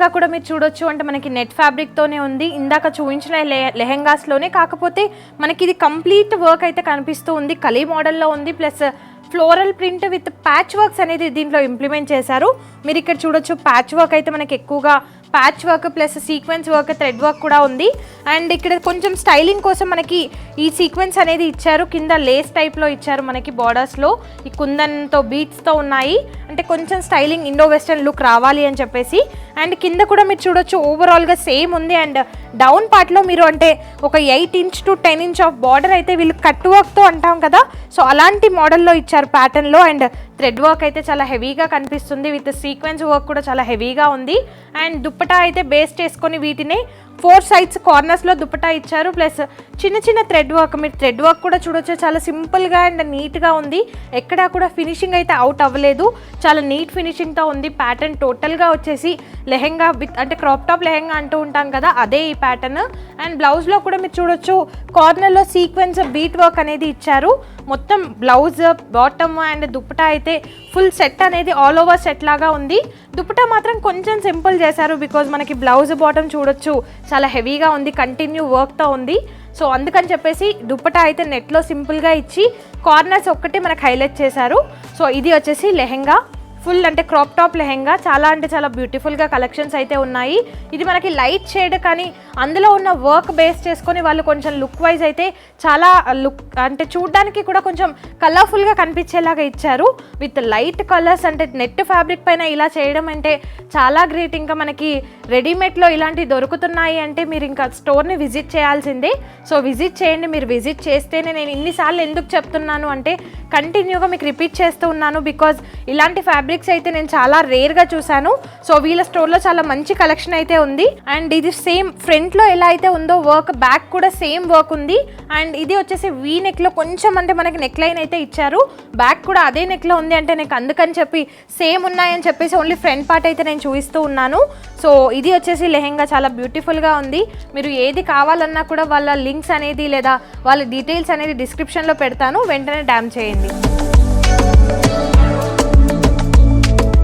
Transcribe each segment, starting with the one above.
లెహెంగా కూడా మీరు చూడొచ్చు, అంటే మనకి నెట్ ఫ్యాబ్రిక్తోనే ఉంది. ఇందాక చూపించిన లెహెంగాస్లోనే, కాకపోతే మనకి ఇది కంప్లీట్ వర్క్ అయితే కనిపిస్తూ ఉంది. కలీ మోడల్లో ఉంది, plus floral print with patch works అనేది దీంట్లో ఇంప్లిమెంట్ చేశారు. మీరు ఇక్కడ చూడొచ్చు ప్యాచ్ వర్క్ అయితే మనకి ఎక్కువగా patch work plus sequence work, thread work కూడా ఉంది. అండ్ ఇక్కడ కొంచెం స్టైలింగ్ కోసం మనకి ఈ సీక్వెన్స్ అనేది ఇచ్చారు, కింద లేస్ టైప్లో ఇచ్చారు మనకి బార్డర్స్లో. ఈ కుందన్తో బీట్స్తో ఉన్నాయి, అంటే కొంచెం స్టైలింగ్ ఇండో వెస్టర్న్ లుక్ రావాలి అని చెప్పేసి. అండ్ కింద కూడా మీరు చూడొచ్చు ఓవరాల్గా సేమ్ ఉంది. అండ్ డౌన్ పార్ట్లో మీరు అంటే ఒక 8 inch to 10 inch of border అయితే వీళ్ళు కట్ వర్క్తో అంటాం కదా, సో అలాంటి మోడల్లో ఇచ్చారు ప్యాటర్న్లో. అండ్ థ్రెడ్ వర్క్ అయితే చాలా హెవీగా కనిపిస్తుంది, విత్ సీక్వెన్స్ వర్క్ కూడా చాలా హెవీగా ఉంది. అండ్ దుప్పటా అయితే బేస్ చేసుకొని వీటిని 4 సైడ్స్ కార్నర్స్లో దుప్పటా ఇచ్చారు, ప్లస్ చిన్న చిన్న థ్రెడ్ వర్క్. మీరు థ్రెడ్ వర్క్ కూడా చూడొచ్చు, చాలా సింపుల్గా అండ్ నీట్గా ఉంది. ఎక్కడా కూడా ఫినిషింగ్ అయితే అవుట్ అవ్వలేదు, చాలా నీట్ ఫినిషింగ్తో ఉంది. ప్యాటర్న్ టోటల్గా వచ్చేసి లెహెంగా విత్ అంటే క్రాప్ టాప్ లెహెంగా అంటూ ఉంటాం కదా, అదే ఈ ప్యాటర్న్. అండ్ బ్లౌజ్లో కూడా మీరు చూడొచ్చు కార్నర్లో సీక్వెన్స్ బీట్ వర్క్ అనేది ఇచ్చారు. మొత్తం బ్లౌజ్, బాటమ్ అండ్ దుప్పటా అయితే ఫుల్ సెట్ అనేది ఆల్ ఓవర్ సెట్ లాగా ఉంది. దుప్పటా మాత్రం కొంచెం సింపుల్ చేశారు, బికాజ్ మనకి బ్లౌజ్ బాటమ్ చూడొచ్చు చాలా హెవీగా ఉంది, కంటిన్యూ వర్క్తో ఉంది. సో అందుకని చెప్పేసి దుప్పటా అయితే నెట్లో సింపుల్గా ఇచ్చి కార్నర్స్ ఒక్కటి మనకు హైలైట్ చేశారు. సో ఇది వచ్చేసి లెహెంగా ఫుల్ అంటే క్రాప్ టాప్ లెహెంగా, చాలా అంటే చాలా బ్యూటిఫుల్గా కలెక్షన్స్ అయితే ఉన్నాయి. ఇది మనకి లైట్ షేడ్, కానీ అందులో ఉన్న వర్క్ బేస్ చేసుకొని వాళ్ళు కొంచెం లుక్ వైజ్ అయితే చాలా లుక్ అంటే చూడడానికి కూడా కొంచెం కలర్ఫుల్గా కనిపించేలాగా ఇచ్చారు, విత్ లైట్ కలర్స్. అంటే నెట్ ఫ్యాబ్రిక్ పైన ఇలా చేయడం అంటే చాలా గ్రేట్. ఇంకా మనకి రెడీమేడ్లో ఇలాంటివి దొరుకుతున్నాయి అంటే మీరు ఇంకా స్టోర్ని విజిట్ చేయాల్సిందే. సో విజిట్ చేయండి. మీరు విజిట్ చేస్తేనే, నేను ఇన్నిసార్లు ఎందుకు చెప్తున్నాను అంటే కంటిన్యూగా మీకు రిపీట్ చేస్తూ ఉన్నాను, బికాజ్ ఇలాంటి ఫ్యాబ్రిక్స్ అయితే నేను చాలా రేర్గా చూశాను. సో వీళ్ళ స్టోర్లో చాలా మంచి కలెక్షన్ అయితే ఉంది. అండ్ ఇది సేమ్ ఫ్రంట్లో ఎలా అయితే ఉందో వర్క్, బ్యాక్ కూడా సేమ్ వర్క్ ఉంది. అండ్ ఇది వచ్చేసి వీ నెక్లో కొంచెం అంటే మనకి నెక్ లైన్ అయితే ఇచ్చారు, బ్యాక్ కూడా అదే నెక్లో ఉంది. అంటే నాకు అందుకని చెప్పి సేమ్ ఉన్నాయని చెప్పేసి ఓన్లీ ఫ్రంట్ పార్ట్ అయితే నేను చూపిస్తూ ఉన్నాను. సో ఇది వచ్చేసి లెహెంగా చాలా బ్యూటిఫుల్గా ఉంది. మీరు ఏది కావాలన్నా కూడా వాళ్ళ లింక్స్ అనేది లేదా వాళ్ళ డీటెయిల్స్ అనేది డిస్క్రిప్షన్లో పెడతాను, వెంటనే డ్యామ్ చేయండి.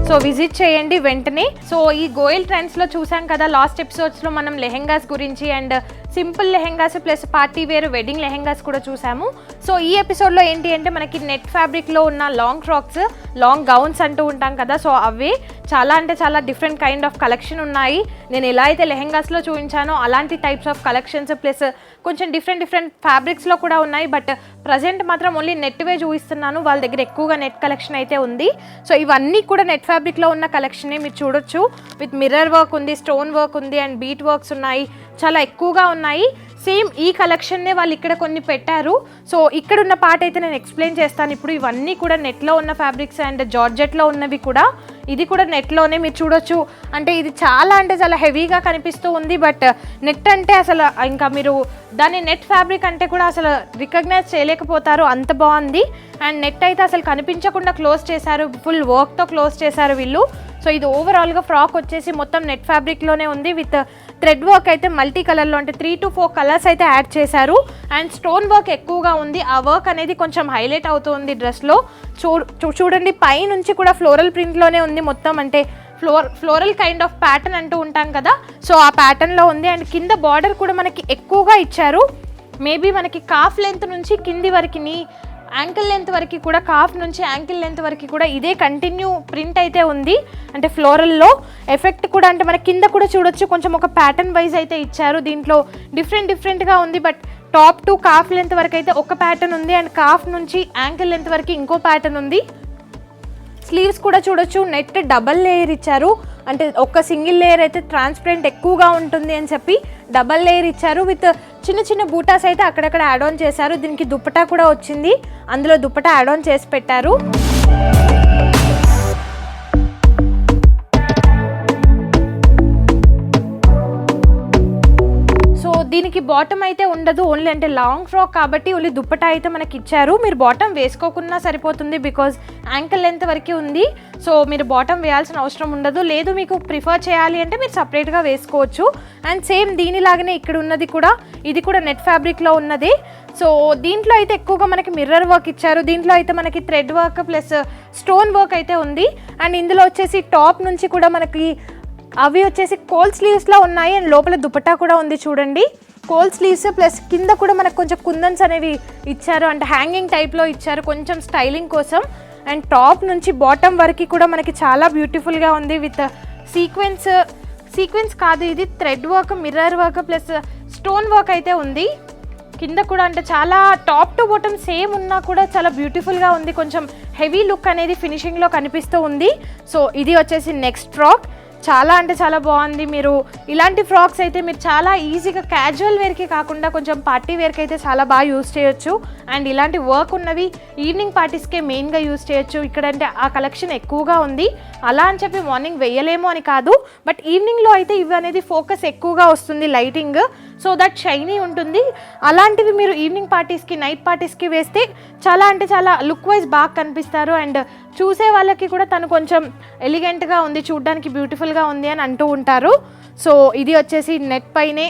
సో విజిట్ చేయండి వెంటనే. సో ఈ గోయల్ ట్రెండ్స్లో చూసాం కదా లాస్ట్ ఎపిసోడ్స్లో మనం లెహెంగాస్ గురించి, and simple lehengas plus party wear wedding lehengas కూడా చూసాము. సో ఈ ఎపిసోడ్లో ఏంటి అంటే మనకి నెట్ ఫ్యాబ్రిక్లో ఉన్న లాంగ్ ఫ్రాక్స్, లాంగ్ గౌన్స్ అంటూ ఉంటాం కదా, సో అవే చాలా అంటే చాలా డిఫరెంట్ కైండ్ ఆఫ్ కలెక్షన్ ఉన్నాయి. నేను ఎలా అయితే లెహెంగాస్లో చూపించానో అలాంటి టైప్స్ ఆఫ్ కలెక్షన్స్, ప్లస్ కొంచెం డిఫరెంట్ ఫ్యాబ్రిక్స్లో కూడా ఉన్నాయి. బట్ ప్రజెంట్ మాత్రం ఓన్లీ నెట్వే చూపిస్తున్నాను, వాళ్ళ దగ్గర ఎక్కువగా నెట్ కలెక్షన్ అయితే ఉంది. సో ఇవన్నీ కూడా నెట్ ఫ్యాబ్రిక్లో ఉన్న కలెక్షనే మీరు చూడొచ్చు, విత్ మిర్రర్ వర్క్ ఉంది, స్టోన్ వర్క్ ఉంది, అండ్ బీట్ వర్క్స్ ఉన్నాయి, చాలా ఎక్కువగా ఉన్నాయి. సేమ్ ఈ కలెక్షన్నే వాళ్ళు ఇక్కడ కొన్ని పెట్టారు. సో ఇక్కడ ఉన్న పార్ట్ అయితే నేను ఎక్స్ప్లెయిన్ చేస్తాను ఇప్పుడు. ఇవన్నీ కూడా నెట్లో ఉన్న ఫ్యాబ్రిక్స్ అండ్ జార్జెట్లో ఉన్నవి కూడా. ఇది కూడా నెట్లోనే మీరు చూడొచ్చు. అంటే ఇది చాలా అంటే చాలా హెవీగా కనిపిస్తూ ఉంది, బట్ నెట్ అంటే అసలు ఇంకా మీరు దాన్ని నెట్ ఫ్యాబ్రిక్ అంటే కూడా అసలు రికగ్నైజ్ చేయలేకపోతారు, అంత బాగుంది. అండ్ నెట్ అయితే అసలు కనిపించకుండా క్లోజ్ చేశారు, ఫుల్ వర్క్తో క్లోజ్ చేశారు వీళ్ళు. సో ఇది ఓవరాల్గా ఫ్రాక్ వచ్చేసి మొత్తం నెట్ ఫ్యాబ్రిక్లోనే ఉంది, విత్ థ్రెడ్ వర్క్ అయితే మల్టీ కలర్లో అంటే 3 to 4 కలర్స్ అయితే యాడ్ చేశారు. అండ్ స్టోన్ వర్క్ ఎక్కువగా ఉంది, ఆ వర్క్ అనేది కొంచెం హైలైట్ అవుతుంది డ్రెస్లో. చూడండి పైనుంచి కూడా ఫ్లోరల్ ప్రింట్లోనే ఉంది మొత్తం, అంటే ఫ్లోరల్ కైండ్ ఆఫ్ ప్యాటర్న్ అంటూ ఉంటాం కదా, సో ఆ ప్యాటర్న్లో ఉంది. అండ్ కింద బార్డర్ కూడా మనకి ఎక్కువగా ఇచ్చారు, మేబీ మనకి కాఫ్ లెంత్ నుంచి కింది వరకు, యాంకిల్ లెంత్ వరకు కూడా, కాఫ్ నుంచి యాంకిల్ లెంత్ వరకు కూడా ఇదే కంటిన్యూ ప్రింట్ అయితే ఉంది. అంటే ఫ్లోరల్లో ఎఫెక్ట్ కూడా అంటే మన కింద కూడా చూడొచ్చు, కొంచెం ఒక ప్యాటర్న్ వైజ్ అయితే ఇచ్చారు. దీంట్లో డిఫరెంట్గా ఉంది, but top to calf length వరకు అయితే ఒక ప్యాటర్న్ ఉంది, అండ్ కాఫ్ నుంచి యాంకిల్ లెంత్ వరకు ఇంకో ప్యాటర్న్ ఉంది. స్లీవ్స్ కూడా చూడొచ్చు, నెట్ డబల్ లేయర్ ఇచ్చారు. అంటే ఒక సింగిల్ లేయర్ అయితే ట్రాన్స్పరెంట్ ఎక్కువగా ఉంటుంది అని చెప్పి డబల్ లేయర్ ఇచ్చారు, విత్ చిన్న చిన్న బూటాస్ అయితే అక్కడక్కడ యాడ్ ఆన్ చేశారు. దీనికి దుప్పటా కూడా వచ్చింది, అందులో దుప్పటా యాడ్ ఆన్ చేసి పెట్టారు. దీనికి బాటమ్ అయితే ఉండదు, ఓన్లీ అంటే లాంగ్ ఫ్రాక్ కాబట్టి ఓన్లీ దుప్పటా అయితే మనకి ఇచ్చారు. మీరు బాటమ్ వేసుకోకున్నా సరిపోతుంది, బికాజ్ యాంకిల్ లెంత్ వరకు ఉంది. సో మీరు బాటమ్ వేయాల్సిన అవసరం ఉండదు. లేదు మీకు ప్రిఫర్ చేయాలి అంటే మీరు సపరేట్గా వేసుకోవచ్చు. అండ్ సేమ్ దీనిలాగానే ఇక్కడ ఉన్నది కూడా, ఇది కూడా నెట్ ఫ్యాబ్రిక్లో ఉన్నది. సో దీంట్లో అయితే ఎక్కువగా మనకి మిర్రర్ వర్క్ ఇచ్చారు, దీంట్లో అయితే మనకి thread work plus stone work అయితే ఉంది. అండ్ ఇందులో వచ్చేసి టాప్ నుంచి కూడా మనకి అవి వచ్చేసి కోల్ స్లీవ్స్లో ఉన్నాయి అండ్ లోపల దుపట్టా కూడా ఉంది చూడండి. కోల్ స్లీవ్స్ ప్లస్ కింద కూడా మనకు కొంచెం కుందన్స్ అనేవి ఇచ్చారు, అంటే హ్యాంగింగ్ టైప్లో ఇచ్చారు కొంచెం స్టైలింగ్ కోసం. అండ్ టాప్ నుంచి బాటమ్ వరకు కూడా మనకి చాలా బ్యూటిఫుల్గా ఉంది విత్ సీక్వెన్స్ కాదు, ఇది thread work, mirror work plus stone work అయితే ఉంది. కింద కూడా అంటే చాలా టాప్ టు బాటమ్ సేమ్ ఉన్నా కూడా చాలా బ్యూటిఫుల్గా ఉంది, కొంచెం హెవీ లుక్ అనేది ఫినిషింగ్లో కనిపిస్తూ ఉంది. సో ఇది వచ్చేసి నెక్స్ట్ ఫ్రాక్, చాలా అంటే చాలా బాగుంది. మీరు ఇలాంటి ఫ్రాక్స్ అయితే మీరు చాలా ఈజీగా క్యాజువల్ వేర్కి కాకుండా కొంచెం పార్టీ వేర్కి అయితే చాలా బాగా యూస్ చేయొచ్చు. అండ్ ఇలాంటి వర్క్ ఉన్నవి ఈవినింగ్ పార్టీస్కే మెయిన్గా యూస్ చేయొచ్చు. ఇక్కడంటే ఆ కలెక్షన్ ఎక్కువగా ఉంది, అలా అని చెప్పి మార్నింగ్ వేయలేము అని కాదు, బట్ ఈవినింగ్లో అయితే ఇవి అనేది ఫోకస్ ఎక్కువగా వస్తుంది లైటింగ్, సో దట్ షైనీ ఉంటుంది. అలాంటివి మీరు ఈవినింగ్ పార్టీస్కి నైట్ పార్టీస్కి వేస్తే చాలా అంటే చాలా లుక్ వైజ్ బాగా కనిపిస్తారు. అండ్ చూసే వాళ్ళకి కూడా తను కొంచెం ఎలిగెంట్గా ఉంది, చూడడానికి బ్యూటిఫుల్గా ఉంది అని అంటూ ఉంటారు. సో ఇది వచ్చేసి నెట్ పైనే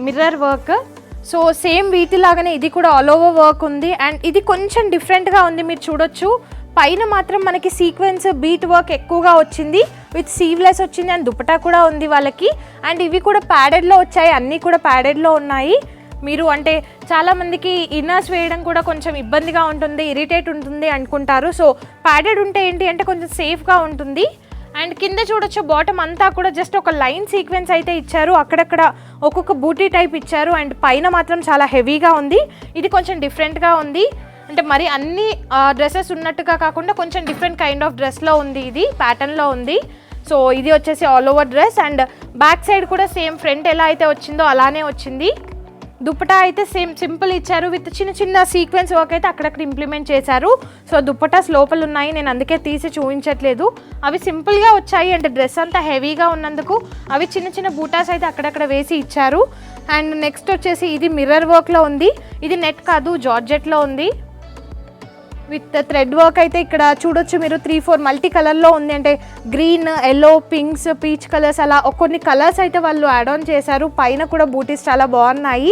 మిర్రర్ వర్క్. సో సేమ్ వీటిలాగానే ఇది కూడా ఆల్ ఓవర్ వర్క్ ఉంది అండ్ ఇది కొంచెం డిఫరెంట్గా ఉంది, మీరు చూడొచ్చు. పైన మాత్రం మనకి సీక్వెన్స్ బీట్ వర్క్ ఎక్కువగా వచ్చింది విత్ సీవ్లెస్ వచ్చింది అండ్ దుపట్టా కూడా ఉంది వాళ్ళకి. అండ్ ఇవి కూడా ప్యాడెడ్లో వచ్చాయి, అన్నీ కూడా ప్యాడెడ్లో ఉన్నాయి. మీరు అంటే చాలామందికి ఇన్నర్స్ వేయడం కూడా కొంచెం ఇబ్బందిగా ఉంటుంది, ఇరిటేట్ ఉంటుంది అనుకుంటారు. సో ప్యాడెడ్ ఉంటే ఏంటి అంటే కొంచెం సేఫ్గా ఉంటుంది. అండ్ కింద చూడొచ్చు బాటమ్ అంతా కూడా జస్ట్ ఒక లైన్ సీక్వెన్స్ అయితే ఇచ్చారు, అక్కడక్కడ ఒక్కొక్క బూటీ టైప్ ఇచ్చారు. అండ్ పైన మాత్రం చాలా హెవీగా ఉంది, ఇది కొంచెం డిఫరెంట్గా ఉంది. అంటే మరి అన్ని డ్రెస్సెస్ ఉన్నట్టుగా కాకుండా కొంచెం డిఫరెంట్ కైండ్ ఆఫ్ డ్రెస్లో ఉంది, ఇది ప్యాటర్న్లో ఉంది. సో ఇది వచ్చేసి all over dress and back side కూడా సేమ్ ఫ్రంట్ ఎలా అయితే వచ్చిందో అలానే వచ్చింది. దుపట్టా అయితే సేమ్ సింపుల్ ఇచ్చారు విత్ చిన్న చిన్న సీక్వెన్స్ వర్క్ అయితే అక్కడక్కడ ఇంప్లిమెంట్ చేశారు. సో దుపట్టాస్ లోపల ఉన్నాయి, నేను అందుకే తీసి చూపించట్లేదు. అవి సింపుల్గా వచ్చాయి అంటే డ్రెస్ అంతా హెవీగా ఉన్నందుకు అవి చిన్న చిన్న బూటాస్ అయితే అక్కడక్కడ వేసి ఇచ్చారు. అండ్ నెక్స్ట్ వచ్చేసి ఇది మిర్రర్ వర్క్లో ఉంది, ఇది నెట్ కాదు జార్జెట్లో ఉంది విత్ థ్రెడ్ వర్క్. అయితే ఇక్కడ చూడొచ్చు మీరు 3-4 మల్టీ కలర్లో ఉంది, అంటే green, yellow, pinks, peach colours అలా కొన్ని కలర్స్ అయితే వాళ్ళు యాడ్ ఆన్ చేశారు. పైన కూడా బూటీస్ చాలా బాగున్నాయి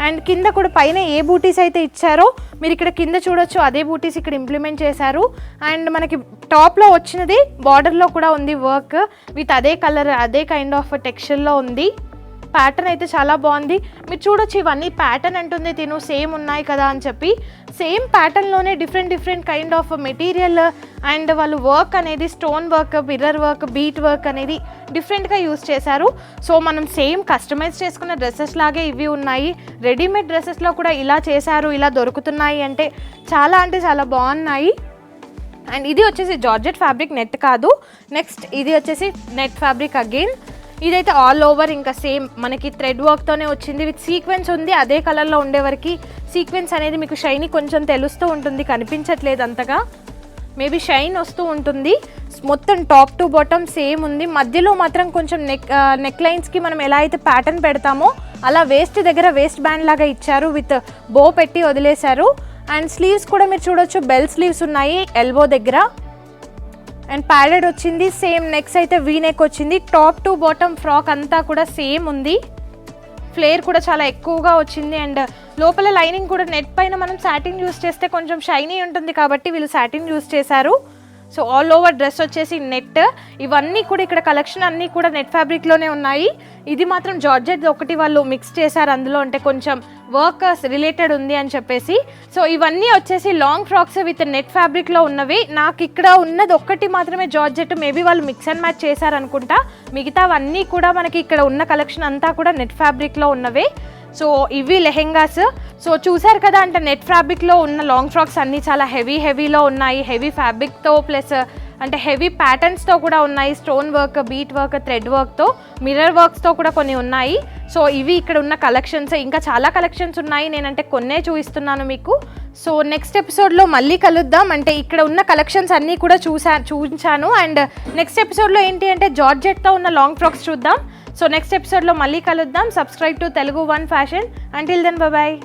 అండ్ కింద కూడా పైన ఏ బూటీస్ అయితే ఇచ్చారో మీరు ఇక్కడ కింద చూడొచ్చు అదే బూటీస్ ఇక్కడ ఇంప్లిమెంట్ చేశారు. అండ్ మనకి టాప్లో వచ్చినది బార్డర్లో కూడా ఉంది వర్క్ విత్ అదే కలర్ అదే కైండ్ ఆఫ్ టెక్స్చర్లో ఉంది. ప్యాటర్న్ అయితే చాలా బాగుంది, మీరు చూడొచ్చు ఇవన్నీ ప్యాటర్న్ అంటుంది తిను సేమ్ ఉన్నాయి కదా అని చెప్పి. సేమ్ ప్యాటర్న్లోనే different kind of material and వాళ్ళు వర్క్ అనేది stone work, mirror work, beat work అనేది డిఫరెంట్గా యూస్ చేశారు. సో మనం సేమ్ కస్టమైజ్ చేసుకున్న డ్రెస్సెస్ లాగే ఇవి ఉన్నాయి. రెడీమేడ్ డ్రెస్సెస్లో కూడా ఇలా చేశారు, ఇలా దొరుకుతున్నాయి అంటే చాలా బాగున్నాయి. అండ్ ఇది వచ్చేసి జార్జెట్ ఫ్యాబ్రిక్, నెట్ కాదు. నెక్స్ట్ ఇది వచ్చేసి నెట్ ఫ్యాబ్రిక్ అగైన్, ఇదైతే ఆల్ ఓవర్ ఇంకా సేమ్ మనకి థ్రెడ్ వర్క్తోనే వచ్చింది విత్ సీక్వెన్స్ ఉంది. అదే కలర్లో ఉండేవరకు సీక్వెన్స్ అనేది మీకు షైనీ కొంచెం తెలుస్తూ ఉంటుంది, కనిపించట్లేదు అంతగా, మేబీ షైన్ వస్తూ ఉంటుంది. మొత్తం టాప్ టు బాటమ్ సేమ్ ఉంది, మధ్యలో మాత్రం కొంచెం నెక్ లైన్స్కి మనం ఎలా అయితే ప్యాటర్న్ పెడతామో అలా వేస్ట్ దగ్గర వేస్ట్ బ్యాండ్ లాగా ఇచ్చారు విత్ బో పెట్టి వదిలేశారు. అండ్ స్లీవ్స్ కూడా మీరు చూడొచ్చు బెల్ స్లీవ్స్ ఉన్నాయి ఎల్బో దగ్గర అండ్ ప్యాడెడ్ వచ్చింది. సేమ్ నెక్స్ అయితే వీ నెక్ వచ్చింది. టాప్ టు బాటమ్ ఫ్రాక్ అంతా కూడా సేమ్ ఉంది, ఫ్లేర్ కూడా చాలా ఎక్కువగా వచ్చింది. అండ్ లోపల లైనింగ్ కూడా నెట్ పైన మనం సాటిన్ యూస్ చేస్తే కొంచెం షైనీ ఉంటుంది కాబట్టి వీళ్ళు సాటిన్ యూస్ చేశారు. సో ఆల్ ఓవర్ డ్రెస్ వచ్చేసి నెట్, ఇవన్నీ కూడా ఇక్కడ కలెక్షన్ అన్నీ కూడా నెట్ ఫ్యాబ్రిక్లోనే ఉన్నాయి. ఇది మాత్రం జార్జెట్ ఒకటి వాళ్ళు మిక్స్ చేశారు అందులో, అంటే కొంచెం వర్క్ రిలేటెడ్ ఉంది అని చెప్పేసి. సో ఇవన్నీ వచ్చేసి లాంగ్ ఫ్రాక్స్ విత్ నెట్ ఫ్యాబ్రిక్లో ఉన్నవి. నాకు ఇక్కడ ఉన్నది ఒక్కటి మాత్రమే జార్జెట్, మేబీ వాళ్ళు మిక్స్ అండ్ మ్యాచ్ చేశారనుకుంటా. మిగతావన్నీ కూడా మనకి ఇక్కడ ఉన్న కలెక్షన్ అంతా కూడా నెట్ ఫ్యాబ్రిక్లో ఉన్నవే. సో ఇవి లెహెంగాస్. సో చూసారు కదా, అంటే నెట్ ఫ్యాబ్రిక్లో ఉన్న లాంగ్ ఫ్రాక్స్ అన్నీ చాలా హెవీలో ఉన్నాయి, హెవీ ఫ్యాబ్రిక్తో ప్లస్ అంటే హెవీ ప్యాటర్న్స్తో కూడా ఉన్నాయి, stone work, beat work, thread వర్క్తో, మిర్రర్ వర్క్స్తో కూడా కొన్ని ఉన్నాయి. సో ఇవి ఇక్కడ ఉన్న కలెక్షన్స్, ఇంకా చాలా కలెక్షన్స్ ఉన్నాయి, నేనంటే కొన్నే చూపిస్తున్నాను మీకు. సో నెక్స్ట్ ఎపిసోడ్లో మళ్ళీ కలుద్దాం. అంటే ఇక్కడ ఉన్న కలెక్షన్స్ అన్నీ కూడా చూపించాను అండ్ నెక్స్ట్ ఎపిసోడ్లో ఏంటి అంటే జార్జెట్తో ఉన్న లాంగ్ ఫ్రాక్స్ చూద్దాం. సో నెక్స్ట్ ఎపిసోడ్లో మళ్ళీ కలుద్దాం. Subscribe to Telugu one fashion. Until then bye.